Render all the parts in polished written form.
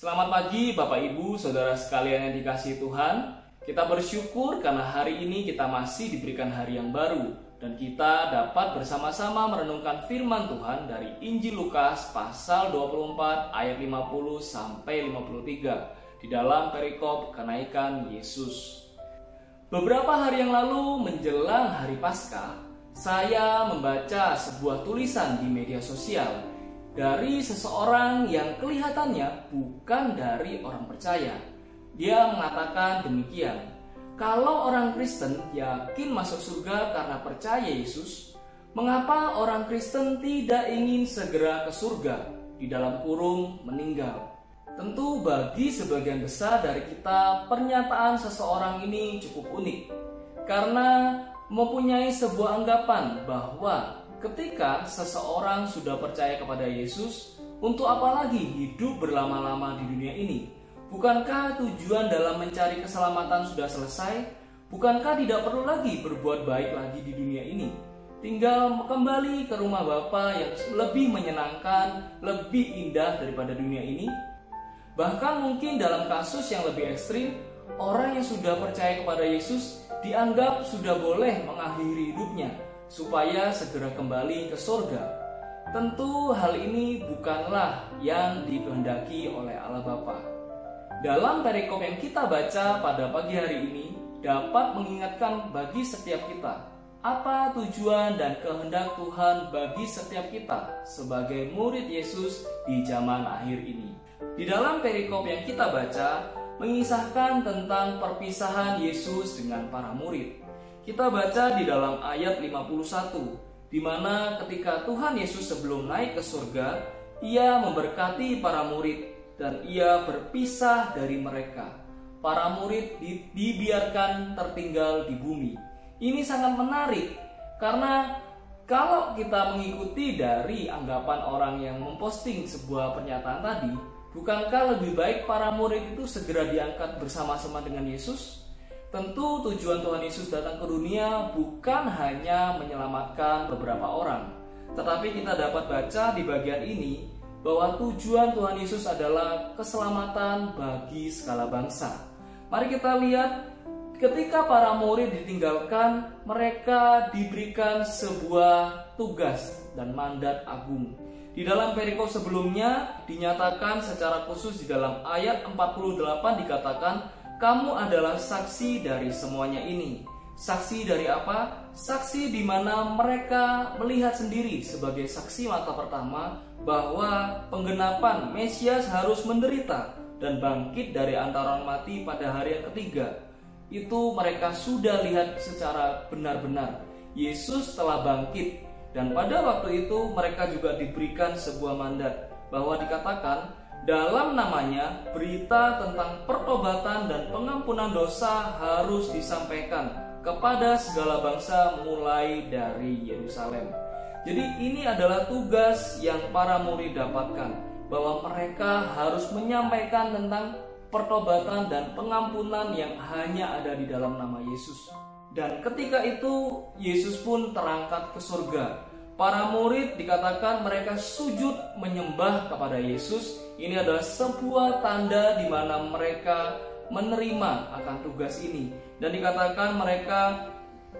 Selamat pagi Bapak Ibu, Saudara sekalian yang dikasihi Tuhan. Kita bersyukur karena hari ini kita masih diberikan hari yang baru dan kita dapat bersama-sama merenungkan firman Tuhan dari Injil Lukas pasal 24 ayat 50 sampai 53 di dalam perikop kenaikan Yesus. Beberapa hari yang lalu menjelang hari Paskah, saya membaca sebuah tulisan di media sosial dari seseorang yang kelihatannya bukan dari orang percaya. Dia mengatakan demikian, kalau orang Kristen yakin masuk surga karena percaya Yesus, mengapa orang Kristen tidak ingin segera ke surga, di dalam kurung meninggal? Tentu bagi sebagian besar dari kita, pernyataan seseorang ini cukup unik, karena mempunyai sebuah anggapan bahwa ketika seseorang sudah percaya kepada Yesus, untuk apa lagi hidup berlama-lama di dunia ini? Bukankah tujuan dalam mencari keselamatan sudah selesai? Bukankah tidak perlu lagi berbuat baik lagi di dunia ini? Tinggal kembali ke rumah Bapa yang lebih menyenangkan, lebih indah daripada dunia ini? Bahkan mungkin dalam kasus yang lebih ekstrim, orang yang sudah percaya kepada Yesus dianggap sudah boleh mengakhiri hidupnya supaya segera kembali ke surga. Tentu hal ini bukanlah yang dikehendaki oleh Allah Bapa. Dalam perikop yang kita baca pada pagi hari ini dapat mengingatkan bagi setiap kita apa tujuan dan kehendak Tuhan bagi setiap kita sebagai murid Yesus di zaman akhir ini. Di dalam perikop yang kita baca mengisahkan tentang perpisahan Yesus dengan para murid. Kita baca di dalam ayat 51, di mana ketika Tuhan Yesus sebelum naik ke surga, Ia memberkati para murid dan Ia berpisah dari mereka. Para murid dibiarkan tertinggal di bumi. Ini sangat menarik, karena kalau kita mengikuti dari anggapan orang yang memposting sebuah pernyataan tadi, bukankah lebih baik para murid itu segera diangkat bersama-sama dengan Yesus? Tentu tujuan Tuhan Yesus datang ke dunia bukan hanya menyelamatkan beberapa orang, tetapi kita dapat baca di bagian ini bahwa tujuan Tuhan Yesus adalah keselamatan bagi segala bangsa. Mari kita lihat, ketika para murid ditinggalkan, mereka diberikan sebuah tugas dan mandat agung. Di dalam perikop sebelumnya dinyatakan secara khusus di dalam ayat 48 dikatakan, kamu adalah saksi dari semuanya ini. Saksi dari apa? Saksi di mana mereka melihat sendiri sebagai saksi mata pertama bahwa penggenapan Mesias harus menderita dan bangkit dari antara orang mati pada hari yang ketiga. Itu mereka sudah lihat secara benar-benar. Yesus telah bangkit, dan pada waktu itu mereka juga diberikan sebuah mandat bahwa dikatakan dalam namanya berita tentang pertobatan dan pengampunan dosa harus disampaikan kepada segala bangsa mulai dari Yerusalem. Jadi ini adalah tugas yang para murid dapatkan, bahwa mereka harus menyampaikan tentang pertobatan dan pengampunan yang hanya ada di dalam nama Yesus. Dan ketika itu Yesus pun terangkat ke surga. Para murid dikatakan mereka sujud menyembah kepada Yesus. Ini adalah sebuah tanda di mana mereka menerima akan tugas ini. Dan dikatakan mereka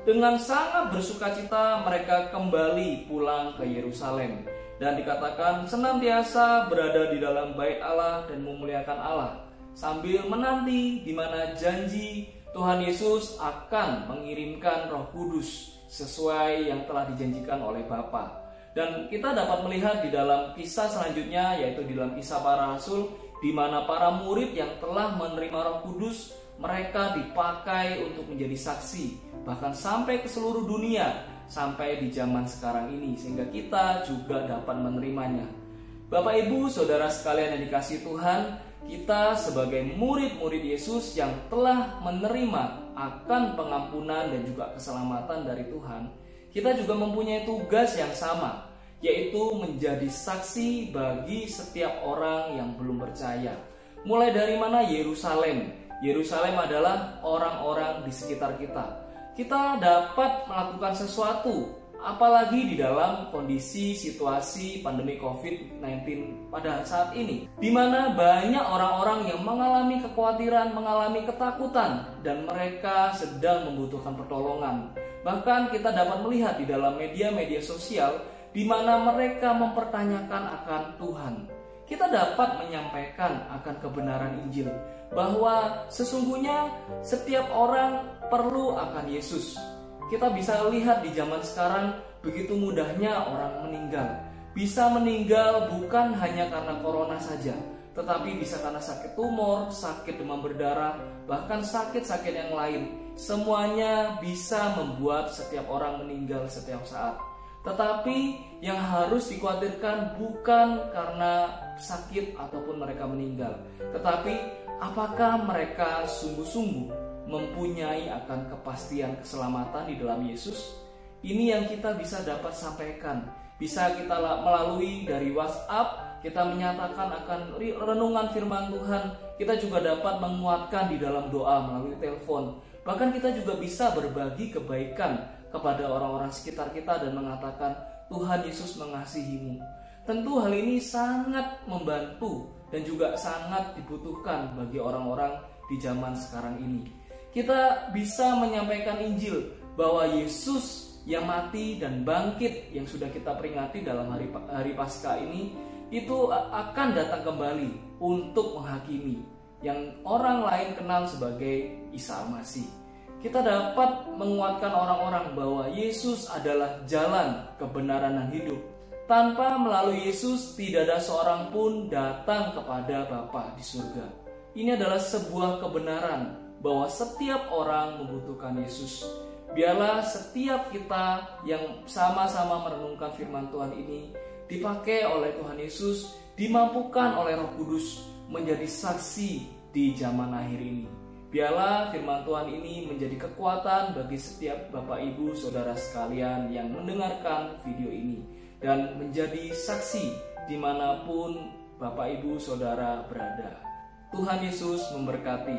dengan sangat bersukacita mereka kembali pulang ke Yerusalem. Dan dikatakan senantiasa berada di dalam bait Allah dan memuliakan Allah, sambil menanti di mana janji Tuhan Yesus akan mengirimkan Roh Kudus sesuai yang telah dijanjikan oleh Bapa. Dan kita dapat melihat di dalam kisah selanjutnya, yaitu di dalam kisah para rasul, di mana para murid yang telah menerima Roh Kudus, mereka dipakai untuk menjadi saksi, bahkan sampai ke seluruh dunia, sampai di zaman sekarang ini, sehingga kita juga dapat menerimanya. Bapak Ibu, Saudara sekalian yang dikasihi Tuhan, kita sebagai murid-murid Yesus yang telah menerima akan pengampunan dan juga keselamatan dari Tuhan, kita juga mempunyai tugas yang sama, yaitu menjadi saksi bagi setiap orang yang belum percaya. Mulai dari mana? Yerusalem. Yerusalem adalah orang-orang di sekitar kita. Kita dapat melakukan sesuatu apalagi di dalam kondisi situasi pandemi COVID-19 pada saat ini, di mana banyak orang-orang yang mengalami kekhawatiran, mengalami ketakutan, dan mereka sedang membutuhkan pertolongan. Bahkan kita dapat melihat di dalam media-media sosial di mana mereka mempertanyakan akan Tuhan. Kita dapat menyampaikan akan kebenaran Injil bahwa sesungguhnya setiap orang perlu akan Yesus. Kita bisa lihat di zaman sekarang begitu mudahnya orang meninggal. Bisa meninggal bukan hanya karena corona saja, tetapi bisa karena sakit tumor, sakit demam berdarah, bahkan sakit-sakit yang lain. Semuanya bisa membuat setiap orang meninggal setiap saat. Tetapi yang harus dikhawatirkan bukan karena sakit ataupun mereka meninggal, tetapi apakah mereka sungguh-sungguh mempunyai akan kepastian keselamatan di dalam Yesus? Ini yang kita bisa dapat sampaikan. Bisa kita melalui dari WhatsApp, kita menyatakan akan renungan firman Tuhan. Kita juga dapat menguatkan di dalam doa melalui telepon. Bahkan kita juga bisa berbagi kebaikan kepada orang-orang sekitar kita dan mengatakan Tuhan Yesus mengasihimu. Tentu hal ini sangat membantu dan juga sangat dibutuhkan bagi orang-orang di zaman sekarang ini. Kita bisa menyampaikan Injil bahwa Yesus yang mati dan bangkit yang sudah kita peringati dalam hari Paskah ini itu akan datang kembali untuk menghakimi yang orang lain kenal sebagai Isa Al-Masih. Kita dapat menguatkan orang-orang bahwa Yesus adalah jalan, kebenaran dan hidup. Tanpa melalui Yesus tidak ada seorang pun datang kepada Bapa di surga. Ini adalah sebuah kebenaran bahwa setiap orang membutuhkan Yesus. Biarlah setiap kita yang sama-sama merenungkan firman Tuhan ini dipakai oleh Tuhan Yesus, dimampukan oleh Roh Kudus menjadi saksi di zaman akhir ini. Biarlah firman Tuhan ini menjadi kekuatan bagi setiap Bapak Ibu Saudara sekalian yang mendengarkan video ini dan menjadi saksi dimanapun Bapak Ibu Saudara berada. Tuhan Yesus memberkati.